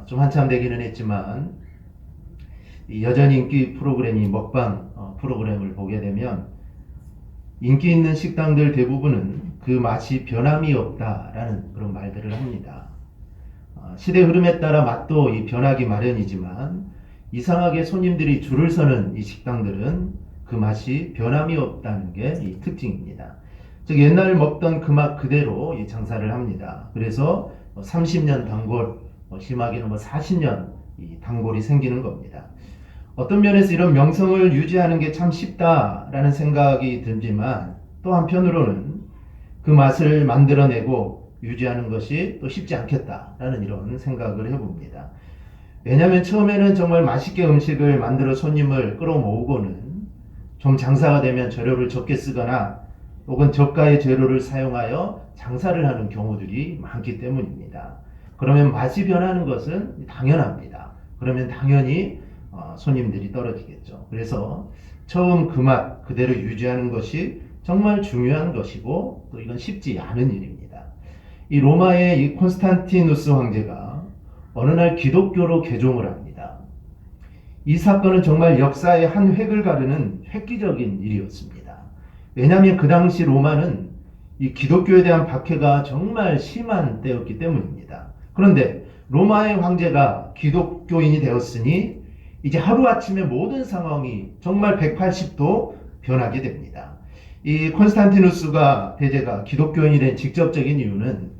좀 한참 되기는 했지만 여전히 인기 프로그램이 먹방 프로그램을 보게 되면 인기 있는 식당들 대부분은 그 맛이 변함이 없다라는 그런 말들을 합니다. 시대 흐름에 따라 맛도 변하기 마련이지만 이상하게 손님들이 줄을 서는 이 식당들은 그 맛이 변함이 없다는 게 이 특징입니다. 즉 옛날 먹던 그 맛 그대로 이 장사를 합니다. 그래서 30년 단골, 심하게는 40년 이 단골이 생기는 겁니다. 어떤 면에서 이런 명성을 유지하는 게 참 쉽다라는 생각이 들지만 또 한편으로는 그 맛을 만들어내고 유지하는 것이 또 쉽지 않겠다라는 이런 생각을 해봅니다. 왜냐하면 처음에는 정말 맛있게 음식을 만들어 손님을 끌어모으고는 좀 장사가 되면 재료를 적게 쓰거나 혹은 저가의 재료를 사용하여 장사를 하는 경우들이 많기 때문입니다. 그러면 맛이 변하는 것은 당연합니다. 그러면 당연히 손님들이 떨어지겠죠. 그래서 처음 그 맛 그대로 유지하는 것이 정말 중요한 것이고 또 이건 쉽지 않은 일입니다. 이 로마의 이 콘스탄티누스 황제가 어느 날 기독교로 개종을 합니다. 이 사건은 정말 역사의 한 획을 가르는 획기적인 일이었습니다. 왜냐하면 그 당시 로마는 이 기독교에 대한 박해가 정말 심한 때였기 때문입니다. 그런데 로마의 황제가 기독교인이 되었으니 이제 하루아침에 모든 상황이 정말 180도 변하게 됩니다. 이 콘스탄티누스가 대제가 기독교인이 된 직접적인 이유는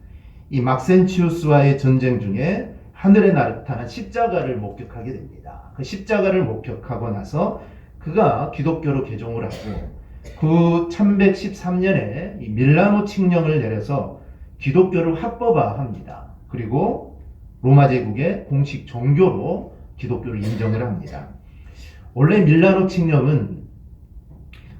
이 막센치우스와의 전쟁 중에 하늘에 나타난 십자가를 목격하게 됩니다. 그 십자가를 목격하고 나서 그가 기독교로 개종을 하고 그 1113년에 밀라노 칙령을 내려서 기독교를 합법화합니다. 그리고 로마 제국의 공식 종교로 기독교를 인정을 합니다. 원래 밀라노 칙령은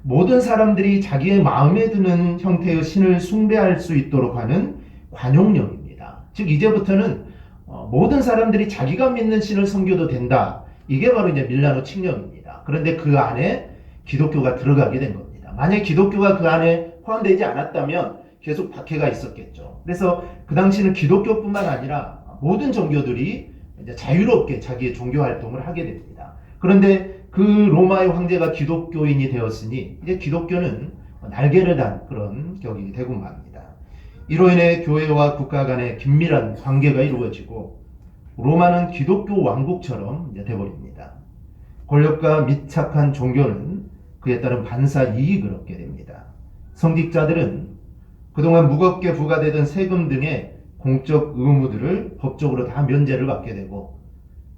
모든 사람들이 자기의 마음에 드는 형태의 신을 숭배할 수 있도록 하는 관용령입니다. 즉 이제부터는 모든 사람들이 자기가 믿는 신을 섬겨도 된다. 이게 바로 이제 밀라노 칙령입니다. 그런데 그 안에 기독교가 들어가게 된 겁니다. 만약 기독교가 그 안에 포함되지 않았다면 계속 박해가 있었겠죠. 그래서 그 당시는 기독교뿐만 아니라 모든 종교들이 이제 자유롭게 자기의 종교 활동을 하게 됩니다. 그런데 그 로마의 황제가 기독교인이 되었으니 이제 기독교는 날개를 단 그런 격이 되고 맙니다. 이로 인해 교회와 국가 간의 긴밀한 관계가 이루어지고 로마는 기독교 왕국처럼 이제 돼버립니다. 권력과 밀착한 종교는 그에 따른 반사 이익을 얻게 됩니다. 성직자들은 그동안 무겁게 부과되던 세금 등의 공적 의무들을 법적으로 다 면제를 받게 되고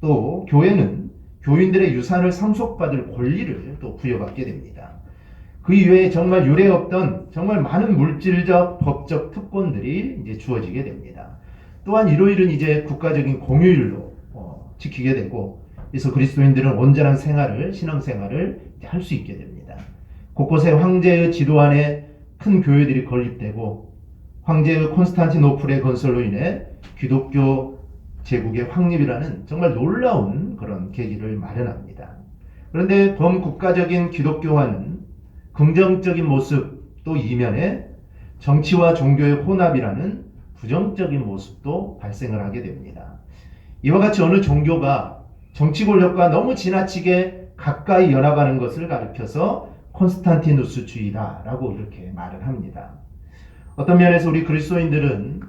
또 교회는 교인들의 유산을 상속받을 권리를 또 부여받게 됩니다. 그 이외에 정말 유례 없던 정말 많은 물질적 법적 특권들이 이제 주어지게 됩니다. 또한 이러이른 이제 국가적인 공휴일로 지키게 되고 그래서 그리스도인들은 온전한 생활을 신앙생활을 할 수 있게 됩니다. 곳곳에 황제의 지도 안에 큰 교회들이 건립되고 황제의 콘스탄티노플의 건설로 인해 기독교 제국의 확립이라는 정말 놀라운 그런 계기를 마련합니다. 그런데 범국가적인 기독교화는 긍정적인 모습도 이면에 정치와 종교의 혼합이라는 부정적인 모습도 발생을 하게 됩니다. 이와 같이 어느 종교가 정치 권력과 너무 지나치게 가까이 연합하는 것을 가리켜서 콘스탄티누스주의다라고 이렇게 말을 합니다. 어떤 면에서 우리 그리스도인들은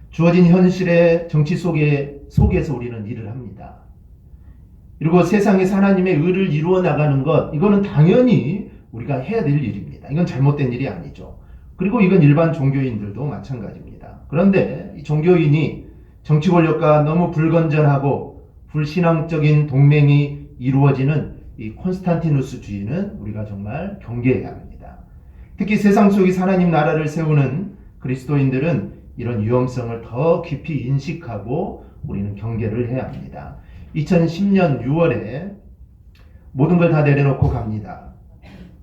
주어진 현실의 정치 속에서 우리는 일을 합니다. 그리고 세상에서 하나님의 의를 이루어 나가는 것, 이거는 당연히 우리가 해야 될 일입니다. 이건 잘못된 일이 아니죠. 그리고 이건 일반 종교인들도 마찬가지입니다. 그런데 이 종교인이 정치 권력과 너무 불건전하고 불신앙적인 동맹이 이루어지는 이 콘스탄티누스주의는 우리가 정말 경계해야 합니다. 특히 세상 속에서 하나님 나라를 세우는 그리스도인들은 이런 위험성을 더 깊이 인식하고 우리는 경계를 해야 합니다. 2010년 6월에 모든 걸 다 내려놓고 갑니다.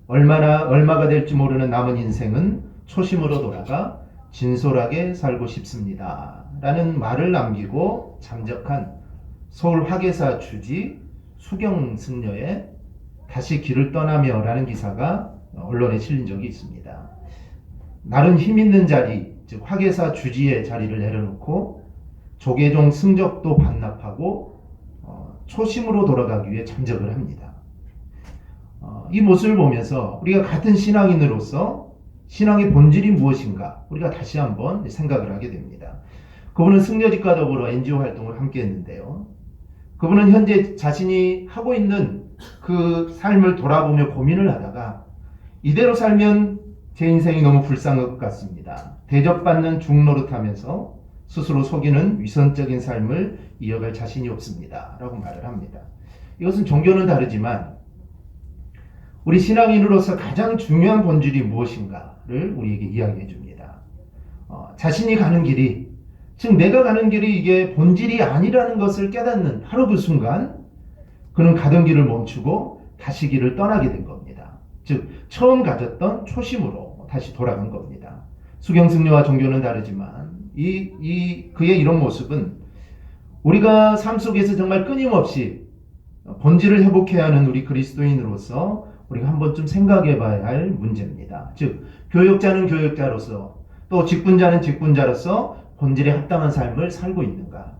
얼마가 될지 모르는 남은 인생은 초심으로 돌아가 진솔하게 살고 싶습니다. 라는 말을 남기고 잠적한 서울 화계사 주지 수경승려의 다시 길을 떠나며 라는 기사가 언론에 실린 적이 있습니다. 나름 힘 있는 자리, 즉 화계사 주지의 자리를 내려놓고 조계종 승적도 반납하고 초심으로 돌아가기 위해 잠적을 합니다. 이 모습을 보면서 우리가 같은 신앙인으로서 신앙의 본질이 무엇인가 우리가 다시 한번 생각을 하게 됩니다. 그분은 승려직과 더불어 NGO 활동을 함께 했는데요. 그분은 현재 자신이 하고 있는 그 삶을 돌아보며 고민을 하다가 이대로 살면 제 인생이 너무 불쌍할 것 같습니다. 대접받는 중노릇하면서 스스로 속이는 위선적인 삶을 이어갈 자신이 없습니다. 라고 말을 합니다. 이것은 종교는 다르지만 우리 신앙인으로서 가장 중요한 본질이 무엇인가를 우리에게 이야기해 줍니다. 자신이 가는 길이, 즉 내가 가는 길이 이게 본질이 아니라는 것을 깨닫는 바로 그 순간 그는 가던 길을 멈추고 다시 길을 떠나게 된 겁니다. 즉 처음 가졌던 초심으로 다시 돌아간 겁니다. 수경승려와 종교는 다르지만 그의 이런 모습은 우리가 삶 속에서 정말 끊임없이 본질을 회복해야 하는 우리 그리스도인으로서 우리가 한 번쯤 생각해 봐야 할 문제입니다. 즉 교역자는 교역자로서 또 직분자는 직분자로서 본질에 합당한 삶을 살고 있는가.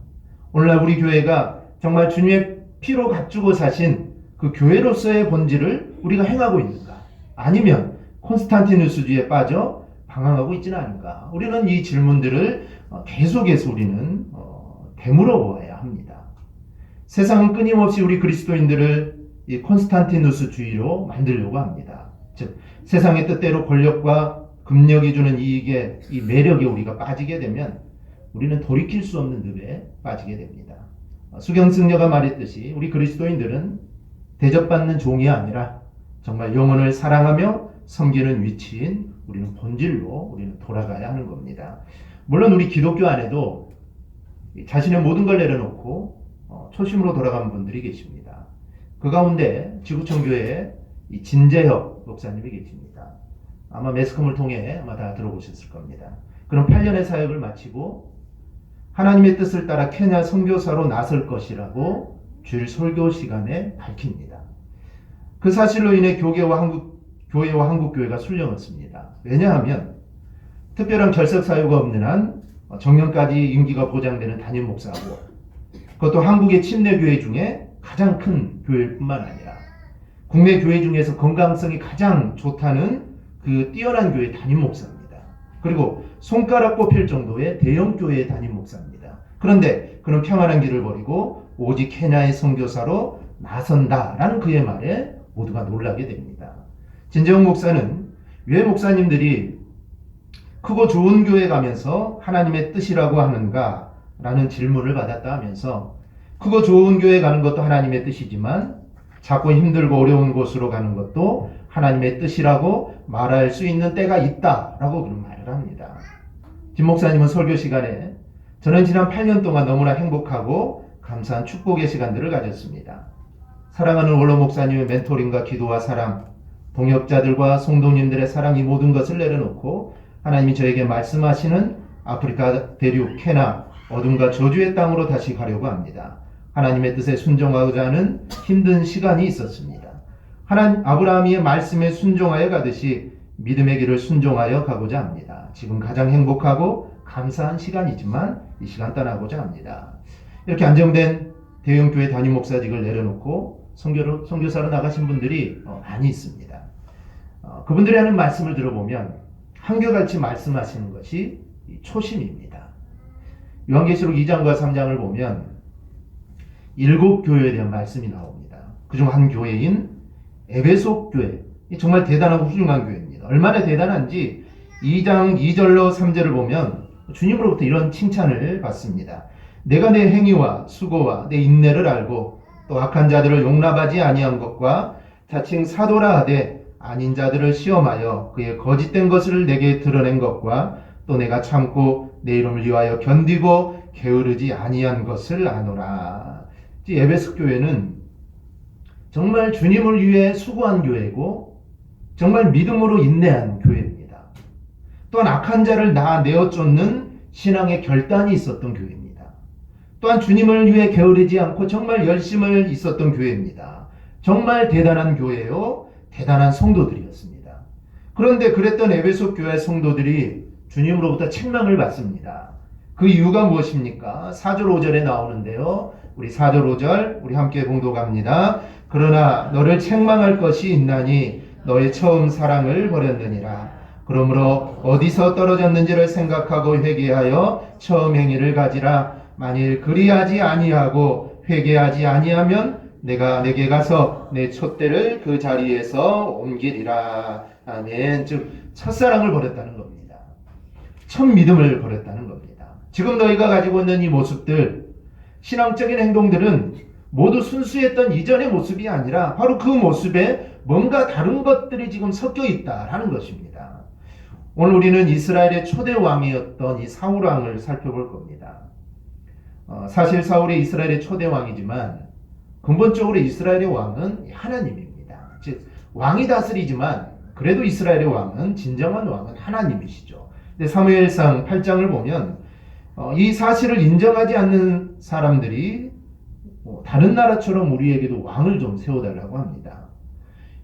오늘날 우리 교회가 정말 주님의 피로 갖추고 사신 그 교회로서의 본질을 우리가 행하고 있는가. 아니면 콘스탄티누스주의에 빠져 방황하고 있지는 않은가. 우리는 이 질문들을 계속해서 우리는 되물어 보아야 합니다. 세상은 끊임없이 우리 그리스도인들을 이 콘스탄티누스주의로 만들려고 합니다. 즉 세상의 뜻대로 권력과 금력이 주는 이익에 이 매력에 우리가 빠지게 되면 우리는 돌이킬 수 없는 늪에 빠지게 됩니다. 수경승려가 말했듯이 우리 그리스도인들은 대접받는 종이 아니라 정말 영혼을 사랑하며 섬기는 위치인 우리는 본질로 우리는 돌아가야 하는 겁니다. 물론 우리 기독교 안에도 자신의 모든 걸 내려놓고 초심으로 돌아간 분들이 계십니다. 그 가운데 지구촌 교회에 진재혁 목사님이 계십니다. 아마 매스컴을 통해 아마 다 들어보셨을 겁니다. 그럼 8년의 사역을 마치고 하나님의 뜻을 따라 케냐 선교사로 나설 것이라고 주일 설교 시간에 밝힙니다. 그 사실로 인해 교회와 한국교회가 술렁었습니다. 왜냐하면 특별한 결석 사유가 없는 한 정년까지 임기가 보장되는 담임 목사고 그것도 한국의 침례교회 중에 가장 큰 교회일 뿐만 아니라 국내 교회 중에서 건강성이 가장 좋다는 그 뛰어난 교회 담임 목사입니다. 그리고 손가락 꼽힐 정도의 대형 교회의 담임 목사입니다. 그런데 그는 평안한 길을 버리고 오직 케냐의 선교사로 나선다라는 그의 말에 모두가 놀라게 됩니다. 진재영 목사는 왜 목사님들이 크고 좋은 교회 가면서 하나님의 뜻이라고 하는가 라는 질문을 받았다 하면서 크고 좋은 교회 가는 것도 하나님의 뜻이지만 작고 힘들고 어려운 곳으로 가는 것도 하나님의 뜻이라고 말할 수 있는 때가 있다라고 그런 말을 합니다. 김 목사님은 설교 시간에 저는 지난 8년 동안 너무나 행복하고 감사한 축복의 시간들을 가졌습니다. 사랑하는 원로 목사님의 멘토링과 기도와 사랑, 동역자들과 성도님들의 사랑 이 모든 것을 내려놓고 하나님이 저에게 말씀하시는 아프리카 대륙 케냐 어둠과 저주의 땅으로 다시 가려고 합니다. 하나님의 뜻에 순종하고자 하는 힘든 시간이 있었습니다. 아브라함의 말씀에 순종하여 가듯이 믿음의 길을 순종하여 가고자 합니다. 지금 가장 행복하고 감사한 시간이지만 이 시간 떠나고자 합니다. 이렇게 안정된 대형교회 담임 목사직을 내려놓고 선교사로 나가신 분들이 많이 있습니다. 그분들이 하는 말씀을 들어보면 한결같이 말씀하시는 것이 초심입니다. 요한계시록 2장과 3장을 보면 7교회에 대한 말씀이 나옵니다. 그중 한 교회인 에베소 교회, 정말 대단하고 훌륭한 교회입니다. 얼마나 대단한지 2장 2절로 3절을 보면 주님으로부터 이런 칭찬을 받습니다. 내가 내 행위와 수고와 내 인내를 알고 또 악한 자들을 용납하지 아니한 것과 자칭 사도라 하되 아닌 자들을 시험하여 그의 거짓된 것을 내게 드러낸 것과 또 내가 참고 내 이름을 위하여 견디고 게으르지 아니한 것을 아노라. 에베소 교회는 정말 주님을 위해 수고한 교회고 정말 믿음으로 인내한 교회입니다. 또한 악한 자를 내어 쫓는 신앙의 결단이 있었던 교회입니다. 또한 주님을 위해 게으르지 않고 정말 열심을 있었던 교회입니다. 정말 대단한 교회요, 대단한 성도들이었습니다. 그런데 그랬던 에베소 교회 성도들이 주님으로부터 책망을 받습니다. 그 이유가 무엇입니까? 4절 5절에 나오는데요. 우리 4절 5절 우리 함께 봉독합니다. 그러나 너를 책망할 것이 있나니 너의 처음 사랑을 버렸느니라. 그러므로 어디서 떨어졌는지를 생각하고 회개하여 처음 행위를 가지라. 만일 그리하지 아니하고 회개하지 아니하면 내가 내게 가서 내 촛대를 그 자리에서 옮기리라. 아멘. 즉 첫사랑을 버렸다는 겁니다. 첫 믿음을 버렸다는 겁니다. 지금 너희가 가지고 있는 이 모습들, 신앙적인 행동들은 모두 순수했던 이전의 모습이 아니라 바로 그 모습에 뭔가 다른 것들이 지금 섞여 있다라는 것입니다. 오늘 우리는 이스라엘의 초대 왕이었던 이 사울 왕을 살펴볼 겁니다. 사실 사울이 이스라엘의 초대 왕이지만 근본적으로 이스라엘의 왕은 하나님입니다. 즉 왕이 다스리지만 그래도 이스라엘의 왕은 진정한 왕은 하나님이시죠. 근데 사무엘상 8장을 보면 이 사실을 인정하지 않는 사람들이 다른 나라처럼 우리에게도 왕을 좀 세워달라고 합니다.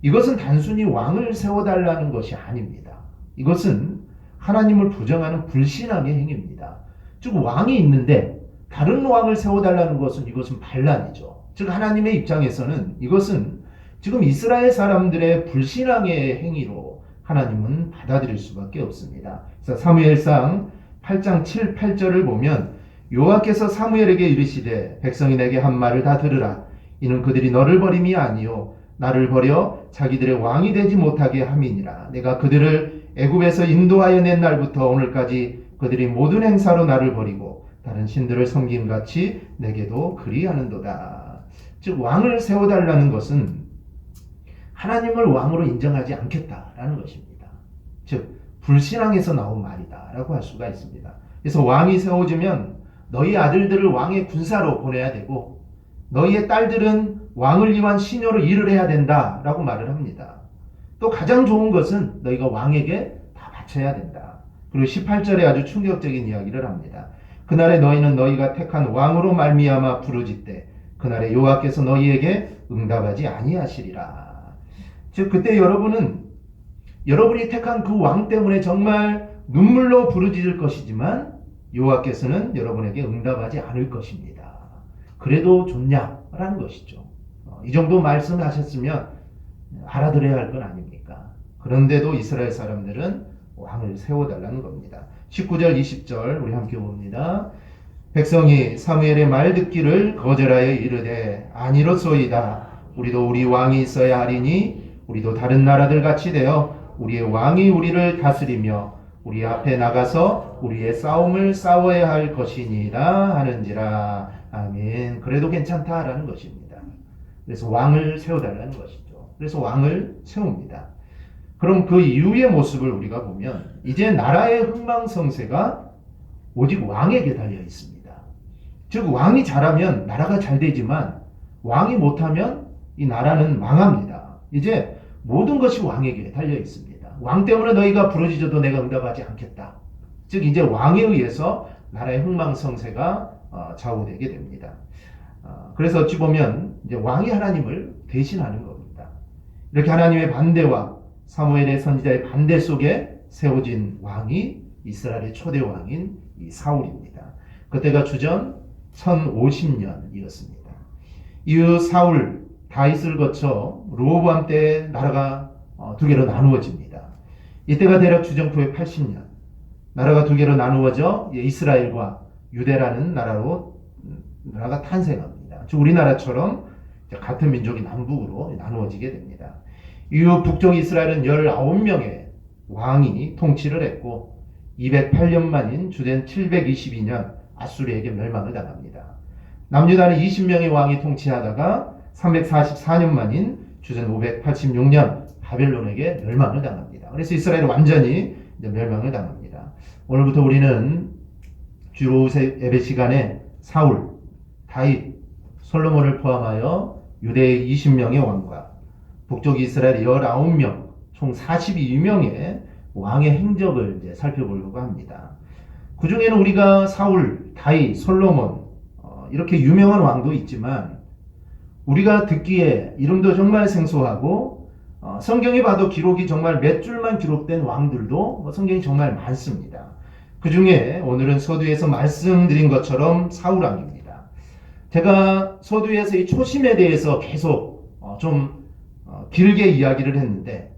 이것은 단순히 왕을 세워달라는 것이 아닙니다. 이것은 하나님을 부정하는 불신앙의 행위입니다. 즉 왕이 있는데 다른 왕을 세워달라는 것은 이것은 반란이죠. 즉 하나님의 입장에서는 이것은 지금 이스라엘 사람들의 불신앙의 행위로 하나님은 받아들일 수밖에 없습니다. 그래서 사무엘상 8장 7, 8절을 보면 여호와께서 사무엘에게 이르시되 백성이 내게 한 말을 다 들으라. 이는 그들이 너를 버림이 아니요 나를 버려 자기들의 왕이 되지 못하게 함이니라. 내가 그들을 애굽에서 인도하여 낸 날부터 오늘까지 그들이 모든 행사로 나를 버리고 다른 신들을 섬김같이 내게도 그리하는도다. 즉 왕을 세워달라는 것은 하나님을 왕으로 인정하지 않겠다라는 것입니다. 즉 불신앙에서 나온 말이다라고 할 수가 있습니다. 그래서 왕이 세워지면 너희 아들들을 왕의 군사로 보내야 되고 너희의 딸들은 왕을 위한 시녀로 일을 해야 된다라고 말을 합니다. 또 가장 좋은 것은 너희가 왕에게 다 바쳐야 된다. 그리고 18절에 아주 충격적인 이야기를 합니다. 그날에 너희는 너희가 택한 왕으로 말미암아 부르짖되 그날에 여호와께서 너희에게 응답하지 아니하시리라. 즉 그때 여러분이 택한 그 왕 때문에 정말 눈물로 부르짖을 것이지만 여호와께서는 여러분에게 응답하지 않을 것입니다. 그래도 좋냐라는 것이죠. 이 정도 말씀하셨으면 알아들어야 할 건 아닙니까? 그런데도 이스라엘 사람들은 왕을 세워달라는 겁니다. 19절 20절 우리 함께 봅니다. 백성이 사무엘의 말 듣기를 거절하여 이르되 아니로소이다. 우리도 우리 왕이 있어야 하리니 우리도 다른 나라들 같이 되어 우리의 왕이 우리를 다스리며 우리 앞에 나가서 우리의 싸움을 싸워야 할 것이니라 하는지라. 아멘. 그래도 괜찮다라는 것입니다. 그래서 왕을 세워달라는 것이죠. 그래서 왕을 세웁니다. 그럼 그 이후의 모습을 우리가 보면 이제 나라의 흥망성쇠가 오직 왕에게 달려 있습니다. 즉 왕이 잘하면 나라가 잘 되지만 왕이 못하면 이 나라는 망합니다. 이제 모든 것이 왕에게 달려 있습니다. 왕 때문에 너희가 부르짖어도 내가 응답하지 않겠다. 즉 이제 왕에 의해서 나라의 흥망성쇠가 좌우되게 됩니다. 그래서 어찌 보면 이제 왕이 하나님을 대신하는 겁니다. 이렇게 하나님의 반대와 사무엘의 선지자의 반대 속에 세워진 왕이 이스라엘의 초대 왕인 이 사울입니다. 그때가 주전 1050년이었습니다. 이후 사울 다윗을 거쳐 르호보암 때 나라가 두 개로 나누어집니다. 이때가 대략 주전 980년 나라가 두 개로 나누어져 이스라엘과 유대라는 나라가 탄생합니다. 즉 우리나라처럼 같은 민족이 남북으로 나누어지게 됩니다. 이후 북쪽 이스라엘은 19명의 왕이 통치를 했고 208년 만인 주된 722년 아수르에게 멸망을 당합니다. 남유다는 20명의 왕이 통치하다가 344년 만인 주전 586년 바벨론에게 멸망을 당합니다. 그래서 이스라엘은 완전히 이제 멸망을 당합니다. 오늘부터 우리는 주로 예배 시간에 사울, 다윗, 솔로몬을 포함하여 유대의 20명의 왕과 북쪽 이스라엘 19명, 총 42명의 왕의 행적을 이제 살펴보려고 합니다. 그 중에는 우리가 사울, 다윗, 솔로몬 이렇게 유명한 왕도 있지만 우리가 듣기에 이름도 정말 생소하고 성경에 봐도 기록이 정말 몇 줄만 기록된 왕들도 성경이 정말 많습니다. 그 중에 오늘은 서두에서 말씀드린 것처럼 사울 왕입니다. 제가 서두에서 이 초심에 대해서 계속 좀 길게 이야기를 했는데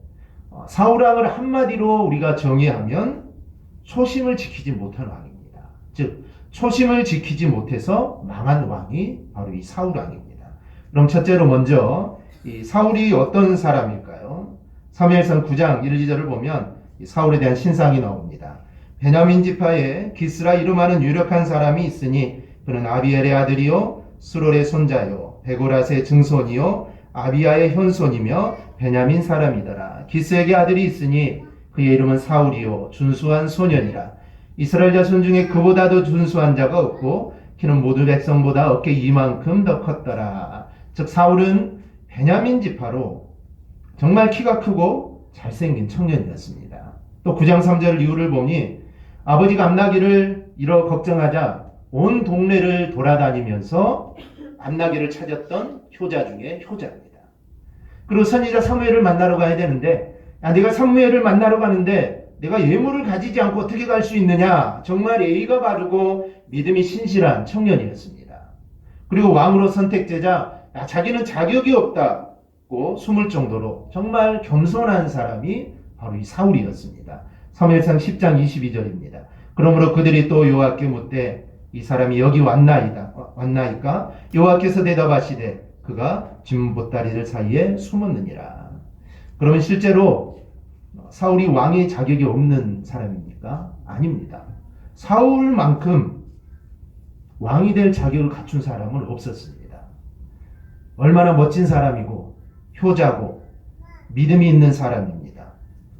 사울 왕을 한마디로 우리가 정의하면 초심을 지키지 못한 왕입니다. 즉 초심을 지키지 못해서 망한 왕이 바로 이 사울 왕입니다. 그럼 첫째로 먼저 이 사울이 어떤 사람일까요? 사무엘상 9장 1, 2절을 보면 이 사울에 대한 신상이 나옵니다. 베냐민 지파에 기스라 이름하는 유력한 사람이 있으니 그는 아비엘의 아들이요 스롤의 손자요 베고랏의 증손이요 아비야의 현손이며 베냐민 사람이더라. 기스에게 아들이 있으니 그의 이름은 사울이요 준수한 소년이라. 이스라엘 자손 중에 그보다도 준수한 자가 없고 키는 모든 백성보다 어깨 이만큼 더 컸더라. 즉 사울은 베냐민 지파로 정말 키가 크고 잘생긴 청년이었습니다. 또 9장 3절 이후를 보니 아버지가 암나기를 잃어 걱정하자 온 동네를 돌아다니면서 암나기를 찾았던 효자 중에 효자입니다. 그리고 선지자 사무엘을 만나러 가야 되는데 내가 사무엘을 만나러 가는데 내가 예물을 가지지 않고 어떻게 갈 수 있느냐. 정말 예의가 바르고 믿음이 신실한 청년이었습니다. 그리고 왕으로 선택되자 자기는 자격이 없다고 숨을 정도로 정말 겸손한 사람이 바로 이 사울이었습니다. 사무엘상 10장 22절입니다. 그러므로 그들이 또 여호와께 묻되 이 사람이 여기 왔나이까? 여호와께서 대답하시되 그가 진보다리들 사이에 숨었느니라. 그러면 실제로 사울이 왕의 자격이 없는 사람입니까? 아닙니다. 사울만큼 왕이 될 자격을 갖춘 사람은 없었습니다. 얼마나 멋진 사람이고 효자고 믿음이 있는 사람입니다.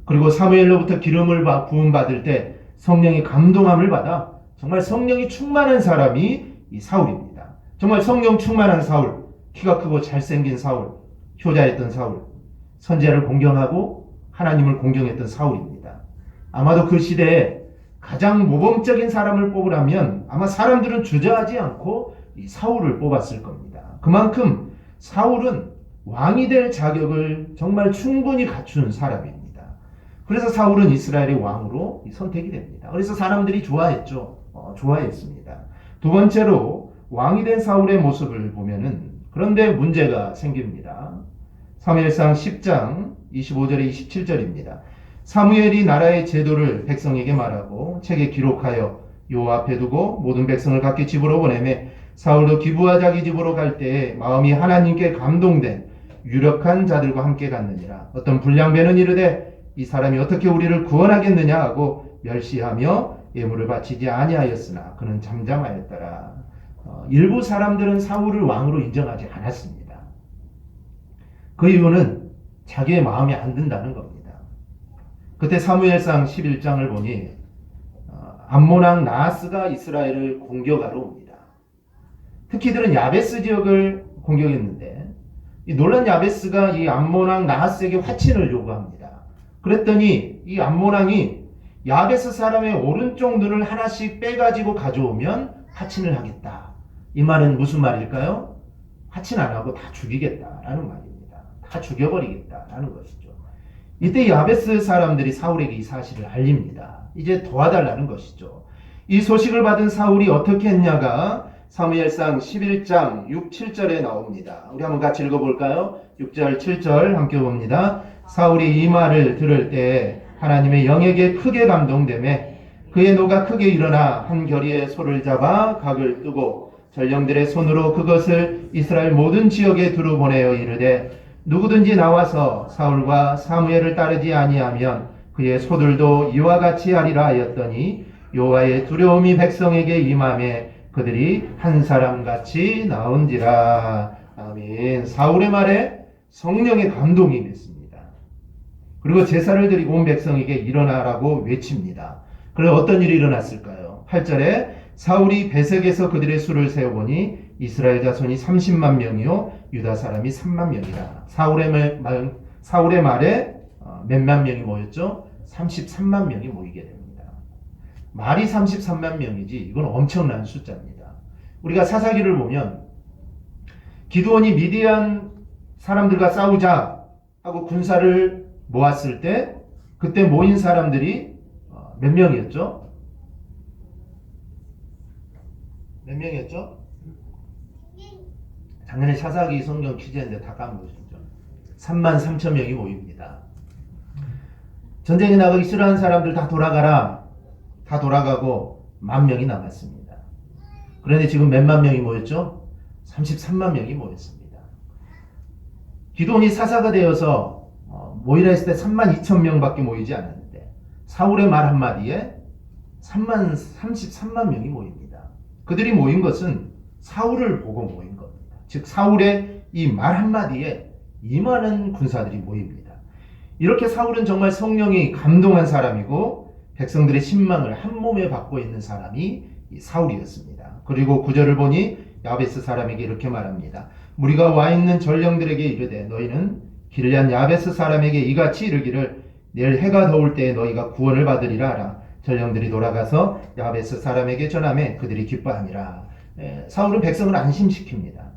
그리고 사무엘로부터 기름을 부음받을 때 성령의 감동함을 받아 정말 성령이 충만한 사람이 이 사울입니다. 정말 성령 충만한 사울, 키가 크고 잘생긴 사울, 효자였던 사울, 선지자를 공경하고 하나님을 공경했던 사울입니다. 아마도 그 시대에 가장 모범적인 사람을 뽑으라면 아마 사람들은 주저하지 않고 이 사울을 뽑았을 겁니다. 그만큼 사울은 왕이 될 자격을 정말 충분히 갖춘 사람입니다. 그래서 사울은 이스라엘의 왕으로 선택이 됩니다. 그래서 사람들이 좋아했죠. 좋아했습니다. 두 번째로 왕이 된 사울의 모습을 보면은 그런데 문제가 생깁니다. 사무엘상 10장 25절에 27절입니다. 사무엘이 나라의 제도를 백성에게 말하고 책에 기록하여 여호와 앞에 두고 모든 백성을 각기 집으로 보내매 사울도 기브아 자기 집으로 갈 때에 마음이 하나님께 감동된 유력한 자들과 함께 갔느니라. 어떤 불량배는 이르되 이 사람이 어떻게 우리를 구원하겠느냐 하고 멸시하며 예물을 바치지 아니하였으나 그는 잠잠하였더라. 일부 사람들은 사울을 왕으로 인정하지 않았습니다. 그 이유는 자기의 마음에 안 든다는 겁니다. 그때 사무엘상 11장을 보니 암몬 왕 나하스가 이스라엘을 공격하러 옵니다. 특히 이들은 야베스 지역을 공격했는데 이 놀란 야베스가 이 암몬 왕 나하스에게 화친을 요구합니다. 그랬더니 이 암몬 왕이 야베스 사람의 오른쪽 눈을 하나씩 빼가지고 가져오면 화친을 하겠다. 이 말은 무슨 말일까요? 화친 안 하고 다 죽이겠다라는 말입니다. 다 죽여버리겠다라는 것이죠. 이때 야베스 사람들이 사울에게 이 사실을 알립니다. 이제 도와달라는 것이죠. 이 소식을 받은 사울이 어떻게 했냐가 사무엘상 11장 6, 7절에 나옵니다. 우리 한번 같이 읽어볼까요? 6절, 7절 함께 봅니다. 사울이 이 말을 들을 때 하나님의 영에게 크게 감동되매 그의 노가 크게 일어나 한 겨리의 소를 잡아 각을 뜨고 전령들의 손으로 그것을 이스라엘 모든 지역에 두루 보내어 이르되 누구든지 나와서 사울과 사무엘을 따르지 아니하면 그의 소들도 이와 같이 하리라 하였더니 여호와의 두려움이 백성에게 임하매 그들이 한 사람같이 나온지라. 아멘. 사울의 말에 성령의 감동이 임했습니다. 그리고 제사를 드리고 온 백성에게 일어나라고 외칩니다. 그래서 어떤 일이 일어났을까요? 8절에 사울이 베색에서 그들의 수를 세어보니 이스라엘 자손이 30만 명이요 유다 사람이 3만 명이라. 사울의 말에 몇만 명이 모였죠? 33만 명이 모이게 됩니다. 말이 33만 명이지 이건 엄청난 숫자입니다. 우리가 사사기를 보면 기드온이 미디안 사람들과 싸우자 하고 군사를 모았을 때 그때 모인 사람들이 몇 명이었죠? 몇 명이었죠? 작년에 사사기 성경 퀴즈했는데 다 까먹으셨죠? 33,000명이 모입니다. 전쟁에 나가기 싫어하는 사람들 다 돌아가라. 다 돌아가고 10,000명이 남았습니다. 그런데 지금 몇만 명이 모였죠? 33만 명이 모였습니다. 기도원이 사사가 되어서 모이라 했을 때 32,000명밖에 모이지 않았는데 사울의 말 한마디에 33만 명이 모입니다. 그들이 모인 것은 사울을 보고 모인 겁니다. 즉 사울의 이 말 한마디에 2만원 군사들이 모입니다. 이렇게 사울은 정말 성령이 감동한 사람이고 백성들의 신망을 한 몸에 받고 있는 사람이 사울이었습니다. 그리고 9절을 보니 야베스 사람에게 이렇게 말합니다. 무리가 와 있는 전령들에게 이르되 너희는 길르앗 야베스 사람에게 이같이 이르기를 내일 해가 더울 때에 너희가 구원을 받으리라 하라. 전령들이 돌아가서 야베스 사람에게 전하매 그들이 기뻐하니라. 사울은 백성을 안심시킵니다.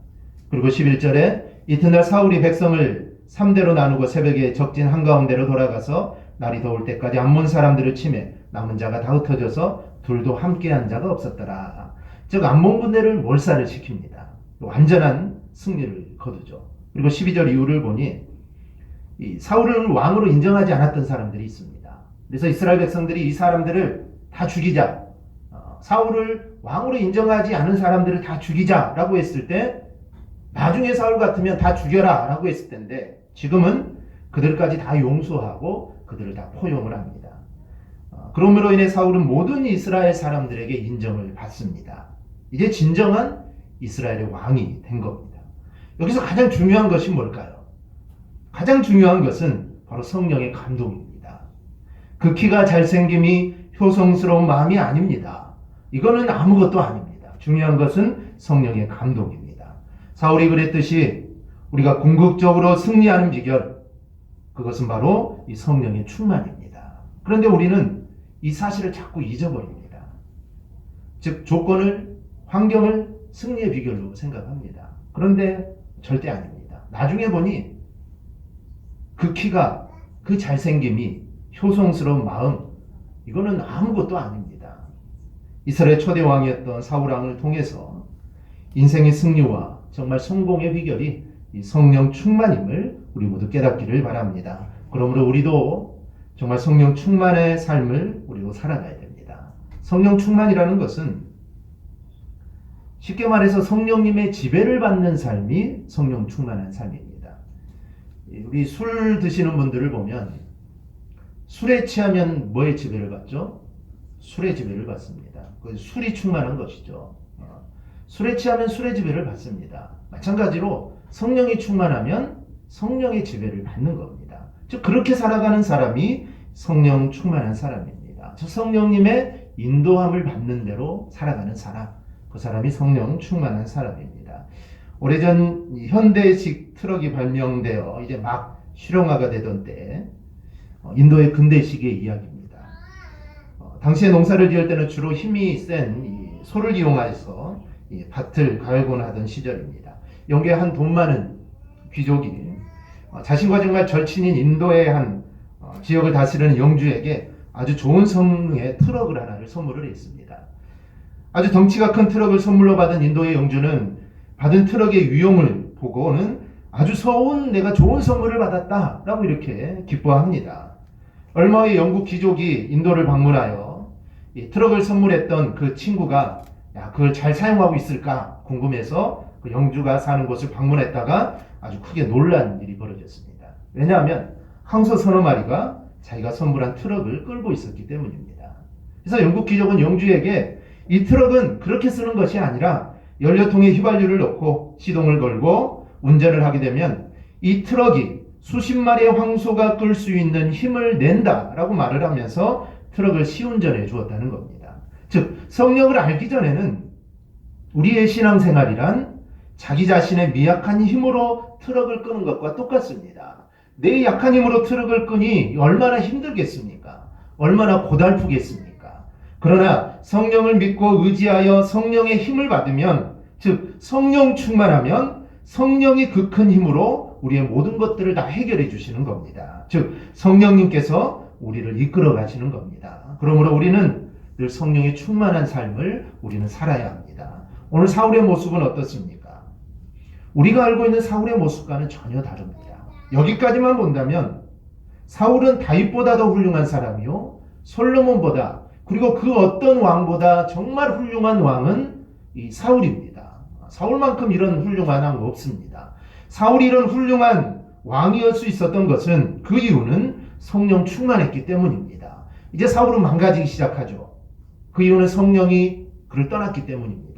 그리고 11절에 이튿날 사울이 백성을 3대로 나누고 새벽에 적진 한가운데로 돌아가서 날이 더울 때까지 암몬 사람들을 치매 남은 자가 다 흩어져서 둘도 함께한 자가 없었더라. 즉 암몬 군대를 몰살을 시킵니다. 완전한 승리를 거두죠. 그리고 12절 이후를 보니 이 사울을 왕으로 인정하지 않았던 사람들이 있습니다. 그래서 이스라엘 백성들이 이 사람들을 다 죽이자, 사울을 왕으로 인정하지 않은 사람들을 다 죽이자라고 했을 때 나중에 사울 같으면 다 죽여라 라고 했을 텐데 지금은 그들까지 다 용서하고 그들을 다 포용을 합니다. 그러므로 인해 사울은 모든 이스라엘 사람들에게 인정을 받습니다. 이제 진정한 이스라엘의 왕이 된 겁니다. 여기서 가장 중요한 것이 뭘까요? 가장 중요한 것은 바로 성령의 감동입니다. 그 키가 잘생김이 효성스러운 마음이 아닙니다. 이거는 아무것도 아닙니다. 중요한 것은 성령의 감동입니다. 사울이 그랬듯이 우리가 궁극적으로 승리하는 비결, 그것은 바로 이 성령의 충만입니다. 그런데 우리는 이 사실을 자꾸 잊어버립니다. 즉 조건을, 환경을 승리의 비결로 생각합니다. 그런데 절대 아닙니다. 나중에 보니 그 키가, 그 잘생김이, 효성스러운 마음, 이거는 아무것도 아닙니다. 이스라엘 초대 왕이었던 사울 왕을 통해서 인생의 승리와 정말 성공의 비결이 이 성령 충만임을 우리 모두 깨닫기를 바랍니다. 그러므로 우리도 정말 성령 충만의 삶을 우리도 살아가야 됩니다. 성령 충만이라는 것은 쉽게 말해서 성령님의 지배를 받는 삶이 성령 충만한 삶입니다. 우리 술 드시는 분들을 보면 술에 취하면 뭐의 지배를 받죠? 술의 지배를 받습니다. 그 술이 충만한 것이죠. 술에 취하면 술의 지배를 받습니다. 마찬가지로 성령이 충만하면 성령의 지배를 받는 겁니다. 즉 그렇게 살아가는 사람이 성령 충만한 사람입니다. 즉 성령님의 인도함을 받는 대로 살아가는 사람, 그 사람이 성령 충만한 사람입니다. 오래전 현대식 트럭이 발명되어 이제 막 실용화가 되던 때 인도의 근대식의 이야기입니다. 당시에 농사를 지을 때는 주로 힘이 센 소를 이용해서 밭을 갈곤 하던 시절입니다. 영국의 한 돈 많은 귀족이 자신과 정말 절친인 인도의 한 지역을 다스리는 영주에게 아주 좋은 성능의 트럭을 하나를 선물을 했습니다. 아주 덩치가 큰 트럭을 선물로 받은 인도의 영주는 받은 트럭의 유용을 보고는 아주 내가 좋은 선물을 받았다라고 이렇게 기뻐합니다. 얼마 후에 영국 귀족이 인도를 방문하여 이 트럭을 선물했던 그 친구가 그걸 잘 사용하고 있을까 궁금해서 그 영주가 사는 곳을 방문했다가 아주 크게 놀란 일이 벌어졌습니다. 왜냐하면 항소 서너 마리가 자기가 선물한 트럭을 끌고 있었기 때문입니다. 그래서 영국 귀족은 영주에게 이 트럭은 그렇게 쓰는 것이 아니라 연료통에 휘발유를 넣고 시동을 걸고 운전을 하게 되면 이 트럭이 수십 마리의 황소가 끌 수 있는 힘을 낸다라고 말을 하면서 트럭을 시운전해 주었다는 겁니다. 즉 성령을 알기 전에는 우리의 신앙생활이란 자기 자신의 미약한 힘으로 트럭을 끄는 것과 똑같습니다. 내 약한 힘으로 트럭을 끄니 얼마나 힘들겠습니까? 얼마나 고달프겠습니까? 그러나 성령을 믿고 의지하여 성령의 힘을 받으면, 즉 성령 충만하면 성령이 그 큰 힘으로 우리의 모든 것들을 다 해결해 주시는 겁니다. 즉 성령님께서 우리를 이끌어 가시는 겁니다. 그러므로 우리는 늘 성령의 충만한 삶을 우리는 살아야 합니다. 오늘 사울의 모습은 어떻습니까? 우리가 알고 있는 사울의 모습과는 전혀 다릅니다. 여기까지만 본다면 사울은 다윗보다 더 훌륭한 사람이요, 솔로몬보다, 그리고 그 어떤 왕보다 정말 훌륭한 왕은 이 사울입니다. 사울만큼 이런 훌륭한 왕 없습니다. 사울이 이런 훌륭한 왕이었을 수 있었던 것은 그 이유는 성령 충만했기 때문입니다. 이제 사울은 망가지기 시작하죠. 그 이유는 성령이 그를 떠났기 때문입니다.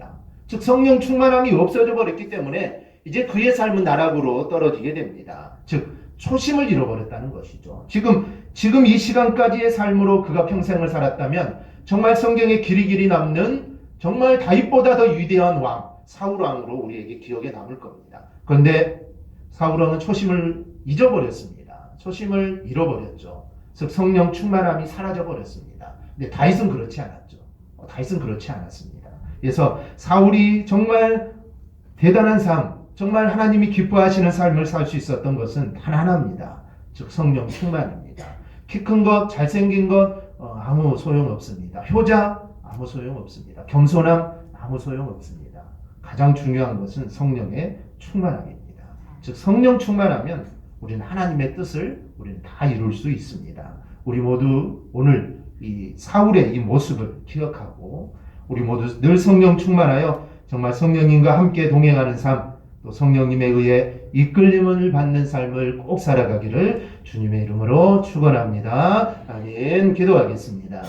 즉 성령 충만함이 없어져 버렸기 때문에 이제 그의 삶은 나락으로 떨어지게 됩니다. 즉 초심을 잃어버렸다는 것이죠. 지금 이 시간까지의 삶으로 그가 평생을 살았다면 정말 성경에 길이길이 남는 정말 다윗보다 더 위대한 왕, 사울 왕으로 우리에게 기억에 남을 겁니다. 그런데 사울 왕은 초심을 잊어버렸습니다. 초심을 잃어버렸죠. 즉 성령 충만함이 사라져버렸습니다. 근데 다윗은 그렇지 않았죠. 다윗은 그렇지 않았습니다. 그래서 사울이 정말 대단한 삶, 정말 하나님이 기뻐하시는 삶을 살 수 있었던 것은 단 하나입니다. 즉 성령 충만입니다. 키 큰 것, 잘생긴 것 아무 소용없습니다. 효자 아무 소용없습니다. 겸손함 아무 소용없습니다. 가장 중요한 것은 성령의 충만함입니다. 즉 성령 충만하면 우리는 하나님의 뜻을 우리는 다 이룰 수 있습니다. 우리 모두 오늘 이 사울의 이 모습을 기억하고 우리 모두 늘 성령 충만하여 정말 성령님과 함께 동행하는 삶, 또 성령님에 의해 이끌림을 받는 삶을 꼭 살아가기를 주님의 이름으로 축원합니다. 아멘. 기도하겠습니다.